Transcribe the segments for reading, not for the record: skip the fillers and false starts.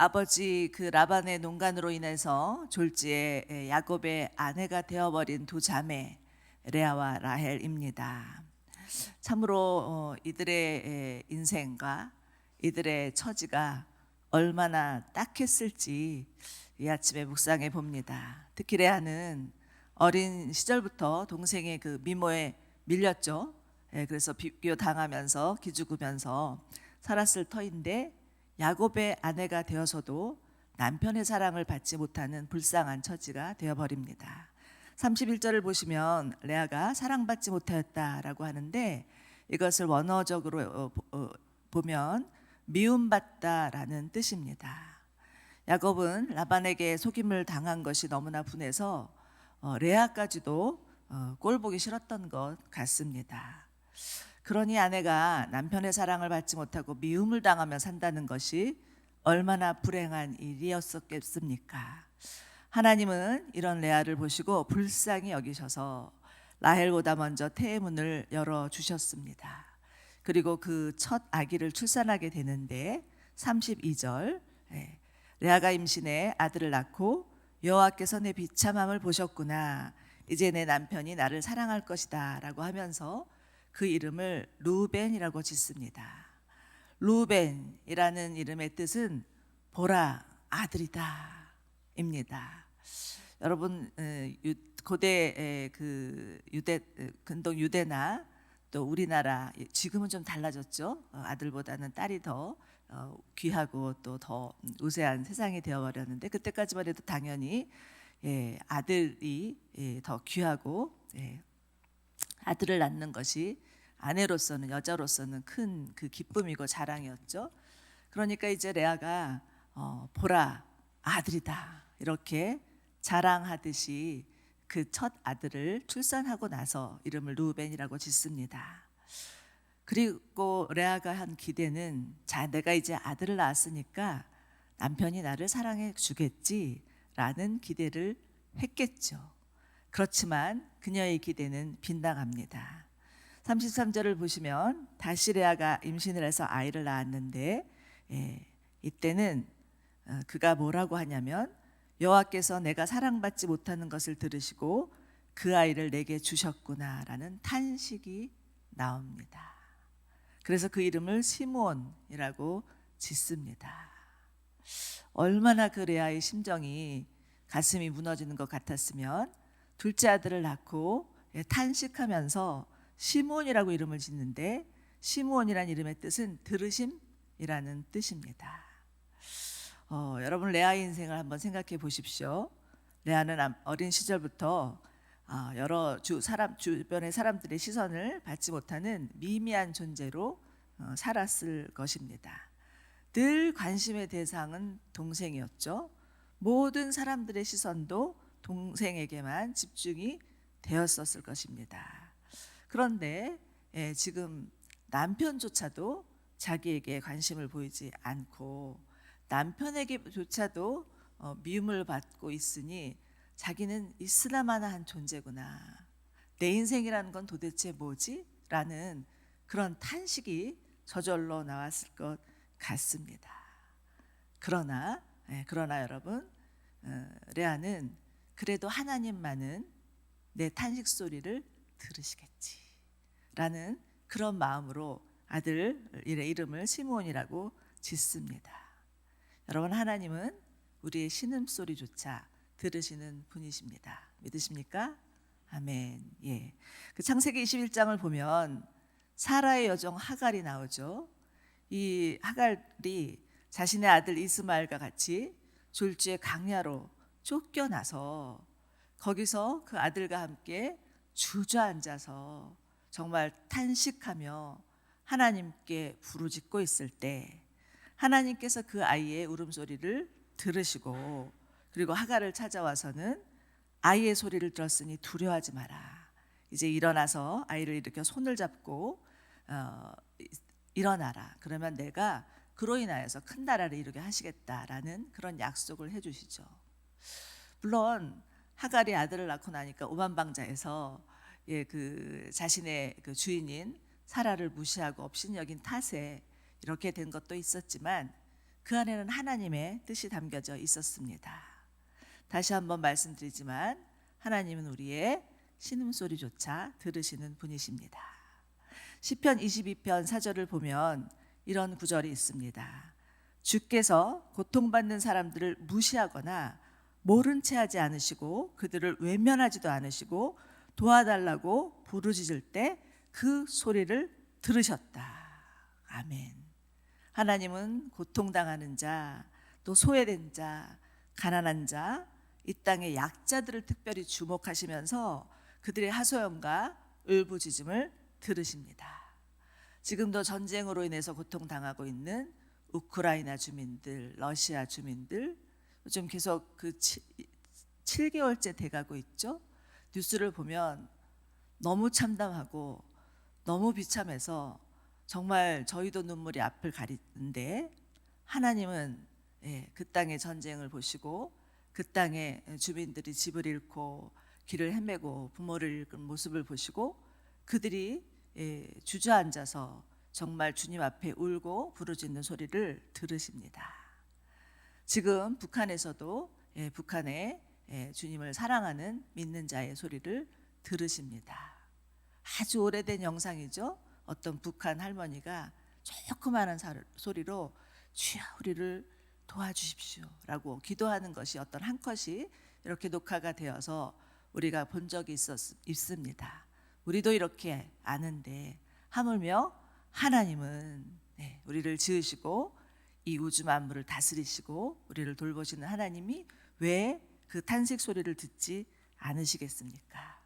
아버지 그 라반의 농간으로 인해서 졸지에 야곱의 아내가 되어버린 두 자매 레아와 라헬입니다. 참으로 이들의 인생과 이들의 처지가 얼마나 딱했을지 이 아침에 묵상해 봅니다. 특히 레아는 어린 시절부터 동생의 그 미모에 밀렸죠. 그래서 비교 당하면서 기죽으면서 살았을 터인데 야곱의 아내가 되어서도 남편의 사랑을 받지 못하는 불쌍한 처지가 되어버립니다. 31절을 보시면 레아가 사랑받지 못하였다라고 하는데 이것을 원어적으로 보면 미움받다라는 뜻입니다. 야곱은 라반에게 속임을 당한 것이 너무나 분해서 레아까지도 꼴보기 싫었던 것 같습니다. 그러니 아내가 남편의 사랑을 받지 못하고 미움을 당하며 산다는 것이 얼마나 불행한 일이었었겠습니까? 하나님은 이런 레아를 보시고 불쌍히 여기셔서 라헬보다 먼저 태의 문을 열어주셨습니다. 그리고 그 첫 아기를 출산하게 되는데 32절 레아가 임신해 아들을 낳고 여호와께서 내 비참함을 보셨구나. 이제 내 남편이 나를 사랑할 것이다 라고 하면서 그 이름을 루벤이라고 짓습니다. 루벤이라는 이름의 뜻은 보라 아들이다 입니다. 여러분 고대 그 유대 근동 유대나 또 우리나라 지금은 좀 달라졌죠. 아들보다는 딸이 더 귀하고 또 더 우세한 세상이 되어버렸는데 그때까지만 해도 당연히 아들이 더 귀하고 아들을 낳는 것이 아내로서는 여자로서는 큰 그 기쁨이고 자랑이었죠. 그러니까 이제 레아가 보라 아들이다 이렇게 자랑하듯이 그 첫 아들을 출산하고 나서 이름을 루벤이라고 짓습니다. 그리고 레아가 한 기대는 자 내가 이제 아들을 낳았으니까 남편이 나를 사랑해 주겠지라는 기대를 했겠죠. 그렇지만 그녀의 기대는 빗나갑니다. 33절을 보시면 다시 레아가 임신을 해서 아이를 낳았는데 이때는 그가 뭐라고 하냐면 여호와께서 내가 사랑받지 못하는 것을 들으시고 그 아이를 내게 주셨구나라는 탄식이 나옵니다. 그래서 그 이름을 시므온이라고 짓습니다. 얼마나 그 레아의 심정이 가슴이 무너지는 것 같았으면 둘째 아들을 낳고 탄식하면서 시므온이라고 이름을 짓는데 시므온이라는 이름의 뜻은 들으심이라는 뜻입니다. 여러분 레아의 인생을 한번 생각해 보십시오. 레아는 어린 시절부터 여러 주변의 사람들의 시선을 받지 못하는 미미한 존재로 살았을 것입니다. 늘 관심의 대상은 동생이었죠. 모든 사람들의 시선도 동생에게만 집중이 되었었을 것입니다. 그런데 지금 남편조차도 자기에게 관심을 보이지 않고 남편에게조차도 미움을 받고 있으니 자기는 있으나마나한 존재구나. 내 인생이라는 건 도대체 뭐지? 라는 그런 탄식이 저절로 나왔을 것 같습니다. 그러나 여러분 레아는 그래도 하나님만은 내 탄식 소리를 들으시겠지 라는 그런 마음으로 아들의 이름을 시므온이라고 짓습니다. 여러분 하나님은 우리의 신음소리조차 들으시는 분이십니다. 믿으십니까? 아멘. 그 창세기 21장을 보면 사라의 여종 하갈이 나오죠. 이 하갈이 자신의 아들 이스마엘과 같이 졸지에 강야로 쫓겨나서 거기서 그 아들과 함께 주저앉아서 정말 탄식하며 하나님께 부르짖고 있을 때 하나님께서 그 아이의 울음소리를 들으시고 그리고 하갈을 찾아와서는 아이의 소리를 들었으니 두려워하지 마라. 이제 일어나서 아이를 일으켜 손을 잡고 일어나라. 그러면 내가 그로 인하여서 큰 나라를 이루게 하시겠다라는 그런 약속을 해주시죠. 물론 하갈이 아들을 낳고 나니까 오만방자해서 그 자신의 그 주인인 사라를 무시하고 업신여긴 탓에 이렇게 된 것도 있었지만 그 안에는 하나님의 뜻이 담겨져 있었습니다. 다시 한번 말씀드리지만 하나님은 우리의 신음소리조차 들으시는 분이십니다. 시편 22편 4절을 보면 이런 구절이 있습니다. 주께서 고통받는 사람들을 무시하거나 모른 채 하지 않으시고 그들을 외면하지도 않으시고 도와달라고 부르짖을 때 그 소리를 들으셨다. 아멘. 하나님은 고통당하는 자, 또 소외된 자, 가난한 자, 이 땅의 약자들을 특별히 주목하시면서 그들의 하소연과 울부짖음을 들으십니다. 지금도 전쟁으로 인해서 고통당하고 있는 우크라이나 주민들, 러시아 주민들, 요즘 계속 그 7개월째 돼가고 있죠. 뉴스를 보면 너무 참담하고 너무 비참해서 정말 저희도 눈물이 앞을 가리는데, 하나님은 그 땅의 전쟁을 보시고 그 땅의 주민들이 집을 잃고 길을 헤매고 부모를 잃은 모습을 보시고 그들이 주저앉아서 정말 주님 앞에 울고 부르짖는 소리를 들으십니다. 지금 북한에서도 북한의 주님을 사랑하는 믿는 자의 소리를 들으십니다. 아주 오래된 영상이죠. 어떤 북한 할머니가 조그마한 소리로 주여 우리를 도와주십시오 라고 기도하는 것이 어떤 한 컷이 이렇게 녹화가 되어서 우리가 본 적이 있습니다. 우리도 이렇게 아는데 하물며 하나님은 우리를 지으시고 이 우주 만물을 다스리시고 우리를 돌보시는 하나님이 왜 그 탄식 소리를 듣지 않으시겠습니까?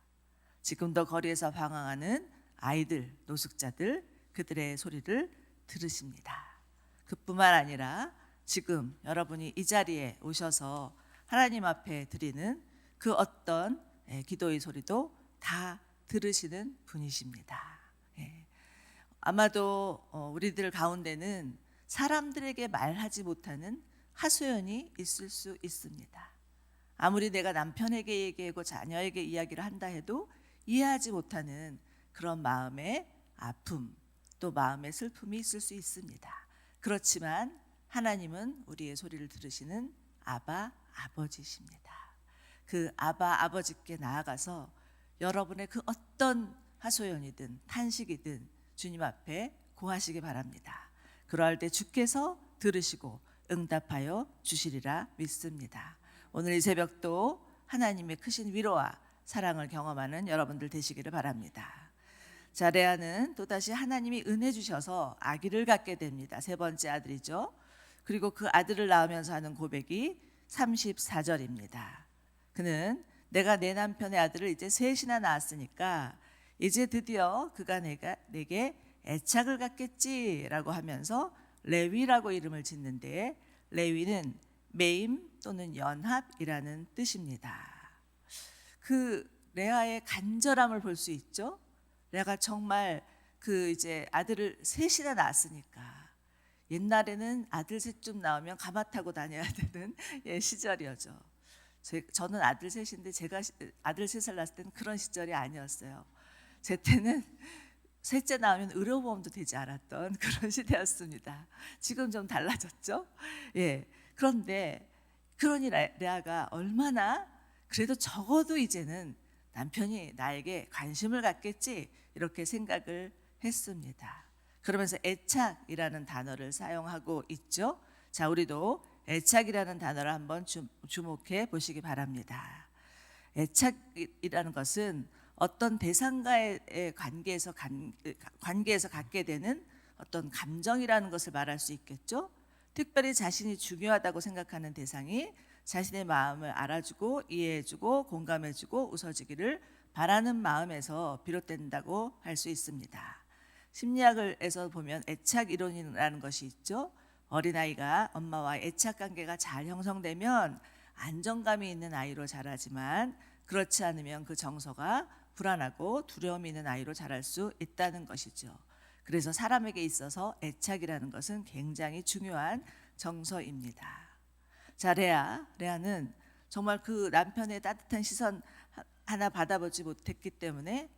지금도 거리에서 방황하는 아이들, 노숙자들, 그들의 소리를 들으십니다. 그뿐만 아니라 지금 여러분이 이 자리에 오셔서 하나님 앞에 드리는 그 어떤 기도의 소리도 다 들으시는 분이십니다. 아마도 우리들 가운데는 사람들에게 말하지 못하는 하소연이 있을 수 있습니다. 아무리 내가 남편에게 얘기하고 자녀에게 이야기를 한다 해도 이해하지 못하는 그런 마음의 아픔, 또 마음의 슬픔이 있을 수 있습니다. 그렇지만 하나님은 우리의 소리를 들으시는 아바 아버지십니다. 그 아바 아버지께 나아가서 여러분의 그 어떤 하소연이든 탄식이든 주님 앞에 고하시기 바랍니다. 그러할 때 주께서 들으시고 응답하여 주시리라 믿습니다. 오늘 이 새벽도 하나님의 크신 위로와 사랑을 경험하는 여러분들 되시기를 바랍니다. 자, 레아는 또다시 하나님이 은혜 주셔서 아기를 갖게 됩니다. 세 번째 아들이죠. 그리고 그 아들을 낳으면서 하는 고백이 34절입니다. 그는 내가 내 남편의 아들을 이제 셋이나 낳았으니까 이제 드디어 그가 내게 애착을 갖겠지라고 하면서 레위라고 이름을 짓는데, 레위는 매임 또는 연합이라는 뜻입니다. 그 레아의 간절함을 볼 수 있죠. 레아가 정말 그 이제 아들을 셋이나 낳았으니까, 옛날에는 아들 셋쯤 나오면 가마 타고 다녀야 되는 시절이었죠. 저는 아들 셋인데 제가 아들 셋을 낳았을 때는 그런 시절이 아니었어요. 제 때는 셋째 나오면 의료보험도 되지 않았던 그런 시대였습니다. 지금 좀 달라졌죠. 그런데 그러니 레아가 얼마나 그래도 적어도 이제는 남편이 나에게 관심을 갖겠지 이렇게 생각을 했습니다. 그러면서 애착이라는 단어를 사용하고 있죠. 자, 우리도 애착이라는 단어를 한번 주목해 보시기 바랍니다. 애착이라는 것은 어떤 대상과의 관계에서 갖게 되는 어떤 감정이라는 것을 말할 수 있겠죠. 특별히 자신이 중요하다고 생각하는 대상이 자신의 마음을 알아주고 이해해주고 공감해주고 웃어주기를 바라는 마음에서 비롯된다고 할 수 있습니다. 심리학에서 보면 애착 이론이라는 것이 있죠. 어린아이가 엄마와 애착 관계가 잘 형성되면 안정감이 있는 아이로 자라지만, 그렇지 않으면 그 정서가 불안하고 두려움이 있는 아이로 자랄 수 있다는 것이죠. 그래서 사람에게 있어서 애착이라는 것은 굉장히 중요한 정서입니다. 자, 레아는 정말 그 남편의 따뜻한 시선 하나 받아보지 못했기 때문에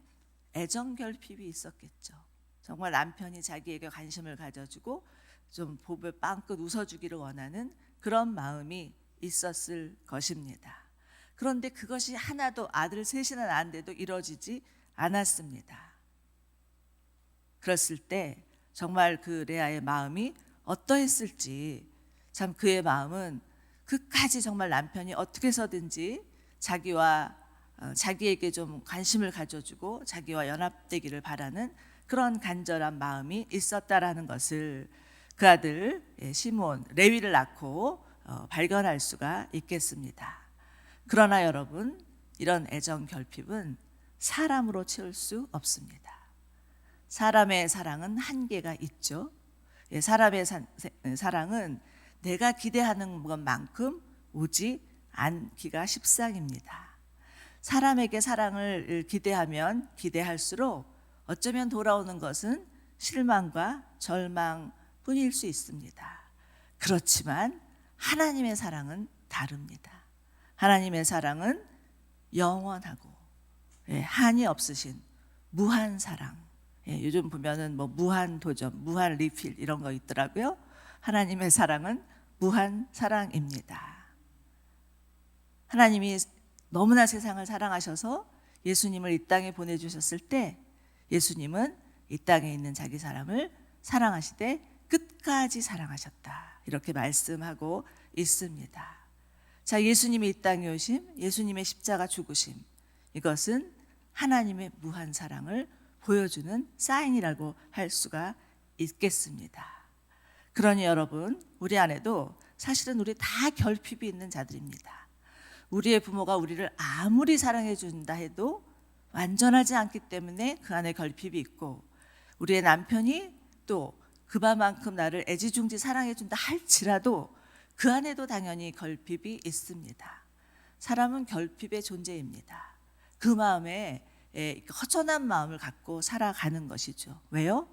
애정 결핍이 있었겠죠. 정말 남편이 자기에게 관심을 가져주고 좀 보배 빵긋 웃어주기를 원하는 그런 마음이 있었을 것입니다. 그런데 그것이 하나도 아들 셋이나 낳았는데도 이루어지지 않았습니다. 그랬을 때 정말 그 레아의 마음이 어떠했을지, 참 그의 마음은 끝까지 정말 남편이 어떻게 해서든지 자기에게 좀 관심을 가져주고 자기와 연합되기를 바라는 그런 간절한 마음이 있었다라는 것을 그 아들 시므온 레위를 낳고 발견할 수가 있겠습니다. 그러나 여러분, 이런 애정 결핍은 사람으로 채울 수 없습니다. 사람의 사랑은 한계가 있죠. 사람의 사랑은 내가 기대하는 것만큼 오지 않기가 십상입니다. 사람에게 사랑을 기대하면 기대할수록 어쩌면 돌아오는 것은 실망과 절망뿐일 수 있습니다. 그렇지만 하나님의 사랑은 다릅니다. 하나님의 사랑은 영원하고 한이 없으신 무한 사랑. 요즘 보면은 뭐 무한 도전, 무한 리필 이런 거 있더라고요. 하나님의 사랑은 무한 사랑입니다. 하나님이 너무나 세상을 사랑하셔서 예수님을 이 땅에 보내주셨을 때 예수님은 이 땅에 있는 자기 사람을 사랑하시되 끝까지 사랑하셨다, 이렇게 말씀하고 있습니다. 자, 예수님이 이 땅에 오심, 예수님의 십자가 죽으심, 이것은 하나님의 무한 사랑을 보여주는 사인이라고 할 수가 있겠습니다. 그러니 여러분, 우리 안에도 사실은 우리 다 결핍이 있는 자들입니다. 우리의 부모가 우리를 아무리 사랑해 준다 해도 완전하지 않기 때문에 그 안에 결핍이 있고, 우리의 남편이 또 그만큼 나를 애지중지 사랑해 준다 할지라도 그 안에도 당연히 결핍이 있습니다. 사람은 결핍의 존재입니다. 그 마음에 허전한 마음을 갖고 살아가는 것이죠. 왜요?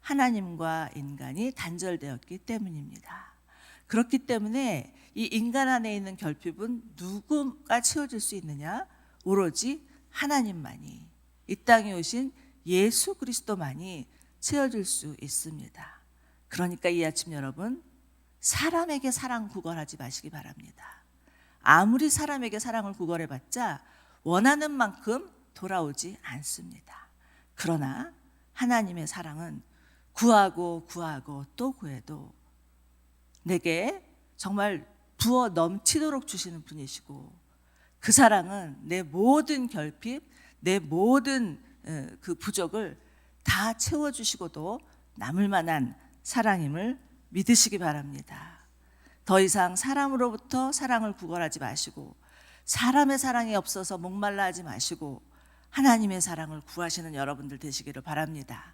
하나님과 인간이 단절되었기 때문입니다. 그렇기 때문에 이 인간 안에 있는 결핍은 누구가 채워줄 수 있느냐? 오로지 하나님만이, 이 땅에 오신 예수 그리스도만이 채워줄 수 있습니다. 그러니까 이 아침 여러분, 사람에게 사랑 구걸하지 마시기 바랍니다. 아무리 사람에게 사랑을 구걸해봤자 원하는 만큼 돌아오지 않습니다. 그러나 하나님의 사랑은 구하고 또 구해도 내게 정말 부어 넘치도록 주시는 분이시고, 그 사랑은 내 모든 결핍, 내 모든 그 부족을 다 채워주시고도 남을 만한 사랑임을 믿으시기 바랍니다. 더 이상 사람으로부터 사랑을 구걸하지 마시고, 사람의 사랑이 없어서 목말라 하지 마시고, 하나님의 사랑을 구하시는 여러분들 되시기를 바랍니다.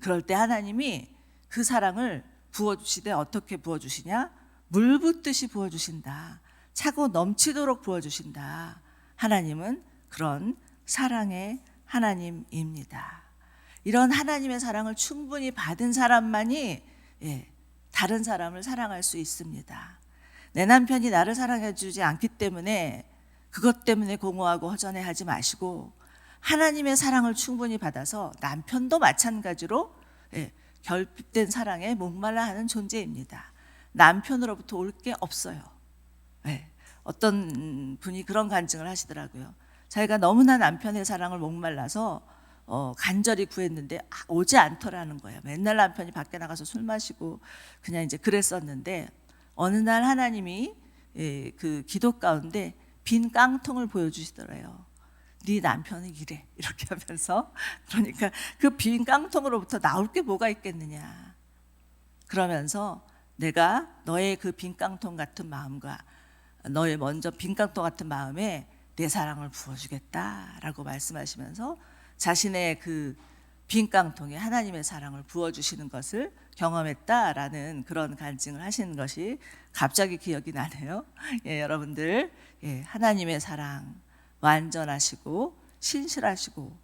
그럴 때 하나님이 그 사랑을 부어주시되 어떻게 부어주시냐? 물 붓듯이 부어주신다. 차고 넘치도록 부어주신다. 하나님은 그런 사랑의 하나님입니다. 이런 하나님의 사랑을 충분히 받은 사람만이 다른 사람을 사랑할 수 있습니다. 내 남편이 나를 사랑해 주지 않기 때문에 그것 때문에 공허하고 허전해하지 마시고, 하나님의 사랑을 충분히 받아서 남편도 마찬가지로 결핍된 사랑에 목말라하는 존재입니다. 남편으로부터 올 게 없어요. 어떤 분이 그런 간증을 하시더라고요. 자기가 너무나 남편의 사랑을 목말라서 간절히 구했는데 오지 않더라는 거예요. 맨날 남편이 밖에 나가서 술 마시고 그냥 이제 그랬었는데, 어느 날 하나님이 그 기도 가운데 빈 깡통을 보여주시더래요. 네 남편은 이래, 이렇게 하면서. 그러니까 그 빈 깡통으로부터 나올 게 뭐가 있겠느냐. 그러면서 내가 너의 그 빈 깡통 같은 마음과 너의 먼저 빈 깡통 같은 마음에 내 사랑을 부어주겠다라고 말씀하시면서 자신의 그 빈 깡통에 하나님의 사랑을 부어주시는 것을 경험했다라는 그런 간증을 하시는 것이 갑자기 기억이 나네요. 여러분들, 하나님의 사랑, 완전하시고 신실하시고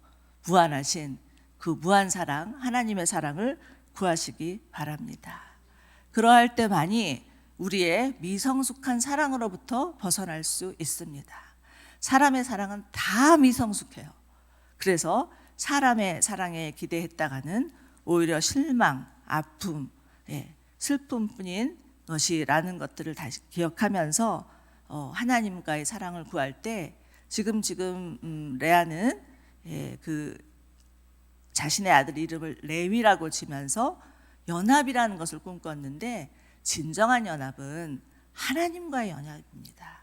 무한하신 그 무한 사랑, 하나님의 사랑을 구하시기 바랍니다. 그러할 때만이 우리의 미성숙한 사랑으로부터 벗어날 수 있습니다. 사람의 사랑은 다 미성숙해요. 그래서 사람의 사랑에 기대했다가는 오히려 실망, 아픔, 슬픔뿐인 것이라는 것들을 다시 기억하면서 하나님과의 사랑을 구할 때 지금 레아는 그 자신의 아들 이름을 레위라고 지면서 연합이라는 것을 꿈꿨는데 진정한 연합은 하나님과의 연합입니다.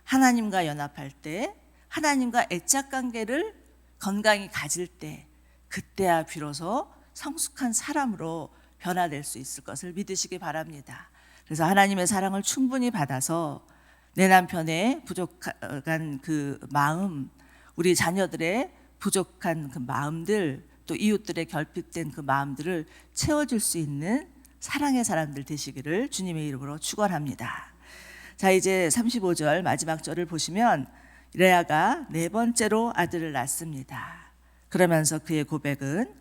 하나님과 연합할 때, 하나님과 애착 관계를 건강히 가질 때, 그때야 비로소 성숙한 사람으로 변화될 수 있을 것을 믿으시기 바랍니다. 그래서 하나님의 사랑을 충분히 받아서 내 남편의 부족한 그 마음, 우리 자녀들의 부족한 그 마음들, 또 이웃들의 결핍된 그 마음들을 채워줄 수 있는 사랑의 사람들 되시기를 주님의 이름으로 축원합니다. 자, 이제 35절 마지막 절을 보시면 레아가 네 번째로 아들을 낳습니다. 그러면서 그의 고백은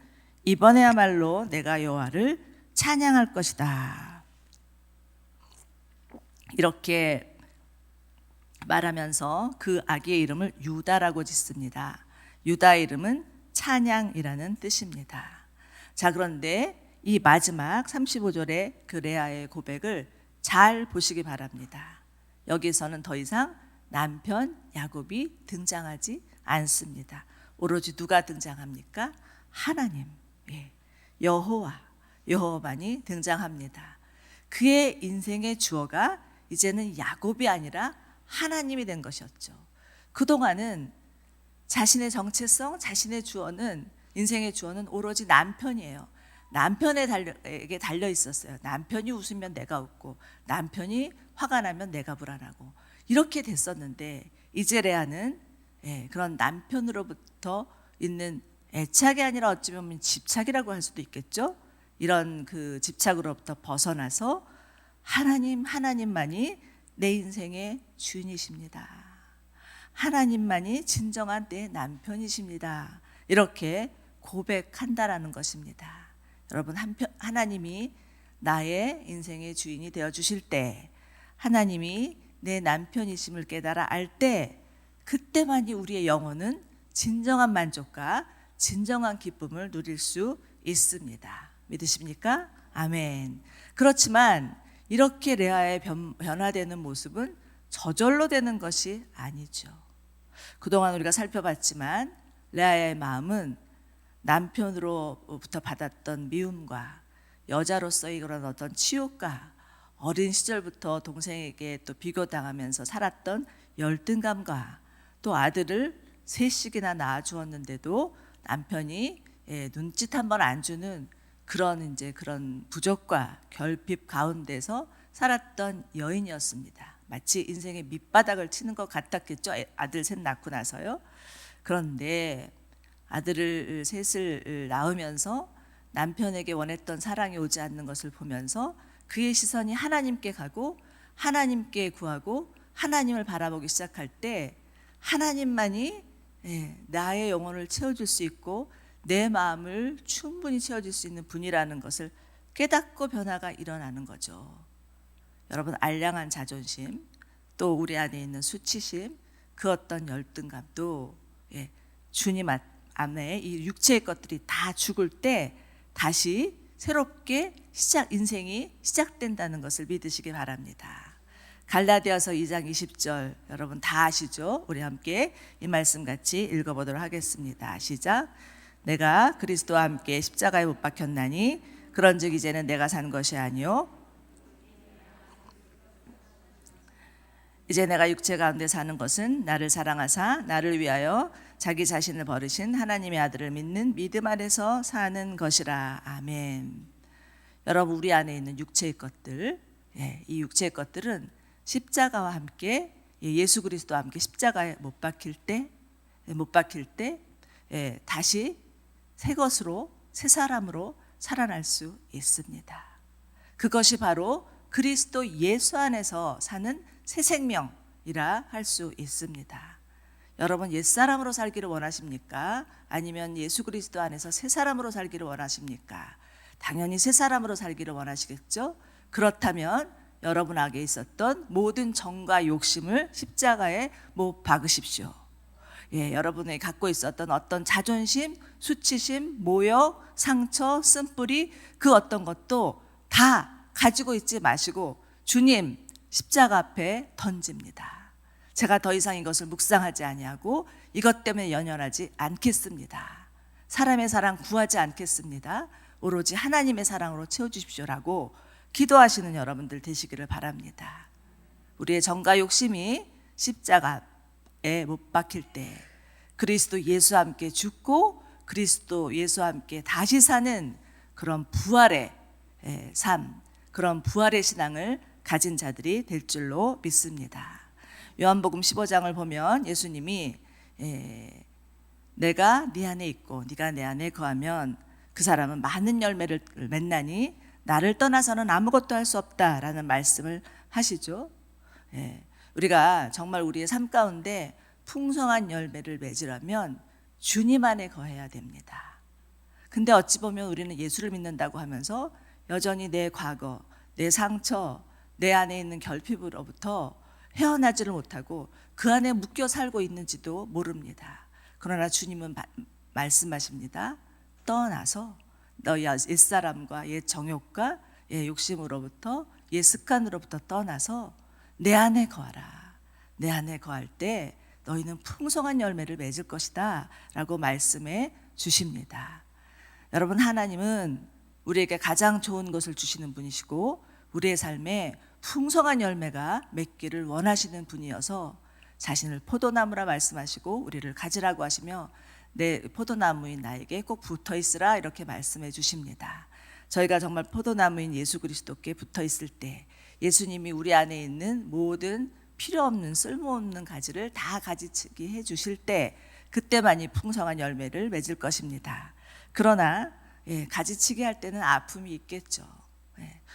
이번에야말로 내가 여호와를 찬양할 것이다. 이렇게 말하면서 그 아기의 이름을 유다라고 짓습니다. 유다의 이름은 찬양이라는 뜻입니다. 자, 그런데 이 마지막 35절의 그 레아의 고백을 잘 보시기 바랍니다. 여기서는 더 이상 남편 야곱이 등장하지 않습니다. 오로지 누가 등장합니까? 하나님, 여호와만이 등장합니다. 그의 인생의 주어가 이제는 야곱이 아니라 하나님이 된 것이었죠. 그동안은 자신의 정체성, 자신의 주어는, 인생의 주어는 오로지 남편이에요. 남편에게 달려 있었어요. 남편이 웃으면 내가 웃고, 남편이 화가 나면 내가 불안하고, 이렇게 됐었는데 이제 레아는 그런 남편으로부터 있는 애착이 아니라 어찌 보면 집착이라고 할 수도 있겠죠. 이런 그 집착으로부터 벗어나서 하나님만이 내 인생의 주인이십니다. 하나님만이 진정한 내 남편이십니다. 이렇게 고백한다라는 것입니다. 여러분, 하나님이 나의 인생의 주인이 되어주실 때, 하나님이 내 남편이심을 깨달아 알 때, 그때만이 우리의 영혼은 진정한 만족과 진정한 기쁨을 누릴 수 있습니다. 믿으십니까? 아멘. 그렇지만 이렇게 레아의 변화되는 모습은 저절로 되는 것이 아니죠. 그동안 우리가 살펴봤지만 레아의 마음은 남편으로부터 받았던 미움과 여자로서의 그런 어떤 치욕과 어린 시절부터 동생에게 또 비교당하면서 살았던 열등감과 또 아들을 셋씩이나 낳아주었는데도 남편이 눈짓 한번 안 주는 그런 부족과 결핍 가운데서 살았던 여인이었습니다. 마치 인생의 밑바닥을 치는 것 같았겠죠. 아들 셋 낳고 나서요. 그런데 아들을 셋을 낳으면서 남편에게 원했던 사랑이 오지 않는 것을 보면서 그의 시선이 하나님께 가고 하나님께 구하고 하나님을 바라보기 시작할 때 하나님만이 나의 영혼을 채워줄 수 있고 내 마음을 충분히 채워줄 수 있는 분이라는 것을 깨닫고 변화가 일어나는 거죠. 여러분, 알량한 자존심, 또 우리 안에 있는 수치심, 그 어떤 열등감도 주님 안에 이 육체의 것들이 다 죽을 때 다시 새롭게 인생이 시작된다는 것을 믿으시기 바랍니다. 갈라디아서 2장 20절 여러분 다 아시죠? 우리 함께 이 말씀 같이 읽어보도록 하겠습니다. 시작. 내가 그리스도와 함께 십자가에 못 박혔나니 그런즉 이제는 내가 산 것이 아니요 이제 내가 육체 가운데 사는 것은 나를 사랑하사 나를 위하여 자기 자신을 버리신 하나님의 아들을 믿는 믿음 안에서 사는 것이라. 아멘. 여러분, 우리 안에 있는 육체의 것들, 이 육체의 것들은 십자가와 함께 예수 그리스도와 함께 십자가에 못 박힐 때 다시 새 것으로, 새 사람으로 살아날 수 있습니다. 그것이 바로 그리스도 예수 안에서 사는 새 생명이라 할 수 있습니다. 여러분, 옛사람으로 살기를 원하십니까? 아니면 예수 그리스도 안에서 새 사람으로 살기를 원하십니까? 당연히 새 사람으로 살기를 원하시겠죠? 그렇다면 여러분 안에 있었던 모든 정과 욕심을 십자가에 못 박으십시오. 여러분이 갖고 있었던 어떤 자존심, 수치심, 모욕, 상처, 쓴뿌리, 그 어떤 것도 다 가지고 있지 마시고 주님 십자가 앞에 던집니다. 제가 더 이상 이것을 묵상하지 아니하고 이것 때문에 연연하지 않겠습니다. 사람의 사랑 구하지 않겠습니다. 오로지 하나님의 사랑으로 채워주십시오라고 기도하시는 여러분들 되시기를 바랍니다. 우리의 정과 욕심이 십자가에 못 박힐 때 그리스도 예수와 함께 죽고 그리스도 예수와 함께 다시 사는 그런 부활의 삶, 그런 부활의 신앙을 가진 자들이 될 줄로 믿습니다. 요한복음 15장을 보면 예수님이 내가 네 안에 있고 네가 내 안에 거하면 그 사람은 많은 열매를 맺나니 나를 떠나서는 아무것도 할 수 없다라는 말씀을 하시죠. 우리가 정말 우리의 삶 가운데 풍성한 열매를 맺으려면 주님 안에 거해야 됩니다. 근데 어찌 보면 우리는 예수를 믿는다고 하면서 여전히 내 과거, 내 상처, 내 안에 있는 결핍으로부터 헤어나지를 못하고 그 안에 묶여 살고 있는지도 모릅니다. 그러나 주님은 말씀하십니다. 떠나서 너희 옛사람과 옛 정욕과 옛 욕심으로부터 옛 습관으로부터 떠나서 내 안에 거하라. 내 안에 거할 때 너희는 풍성한 열매를 맺을 것이다 라고 말씀해 주십니다. 여러분, 하나님은 우리에게 가장 좋은 것을 주시는 분이시고 우리의 삶에 풍성한 열매가 맺기를 원하시는 분이어서 자신을 포도나무라 말씀하시고 우리를 가지라고 하시며 내 포도나무인 나에게 꼭 붙어 있으라 이렇게 말씀해 주십니다. 저희가 정말 포도나무인 예수 그리스도께 붙어 있을 때 예수님이 우리 안에 있는 모든 필요 없는 쓸모없는 가지를 다 가지치기 해 주실 때 그때만이 풍성한 열매를 맺을 것입니다. 그러나 가지치기 할 때는 아픔이 있겠죠.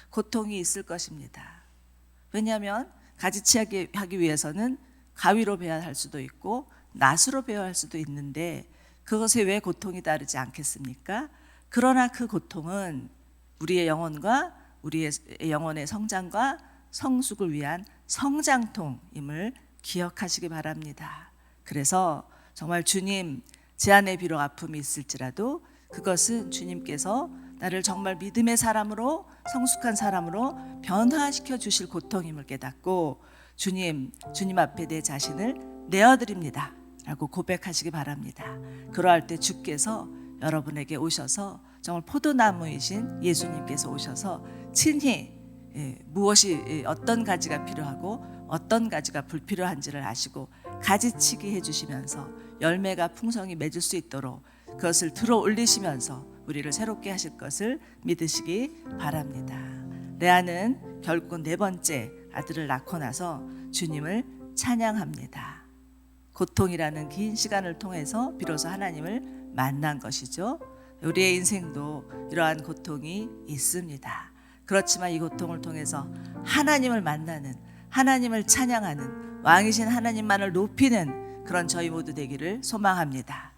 고통이 있을 것입니다. 왜냐하면 가지치기 하기 위해서는 가위로 베어야 할 수도 있고 낫으로 베어야 할 수도 있는데 그것에 왜 고통이 따르지 않겠습니까? 그러나 그 고통은 우리의 영혼과 우리의 영혼의 성장과 성숙을 위한 성장통임을 기억하시기 바랍니다. 그래서 정말 주님, 제 안에 비록 아픔이 있을지라도 그것은 주님께서 나를 정말 믿음의 사람으로 성숙한 사람으로 변화시켜 주실 고통임을 깨닫고 주님 앞에 내 자신을 내어드립니다 라고 고백하시기 바랍니다. 그러할 때 주께서 여러분에게 오셔서 정말 포도나무이신 예수님께서 오셔서 친히 무엇이 어떤 가지가 필요하고 어떤 가지가 불필요한지를 아시고 가지치기 해주시면서 열매가 풍성히 맺을 수 있도록 그것을 들어 올리시면서 우리를 새롭게 하실 것을 믿으시기 바랍니다. 레아는 결국은 4번째 아들을 낳고 나서 주님을 찬양합니다. 고통이라는 긴 시간을 통해서 비로소 하나님을 만난 것이죠. 우리의 인생도 이러한 고통이 있습니다. 그렇지만 이 고통을 통해서 하나님을 만나는, 하나님을 찬양하는, 왕이신 하나님만을 높이는 그런 저희 모두 되기를 소망합니다.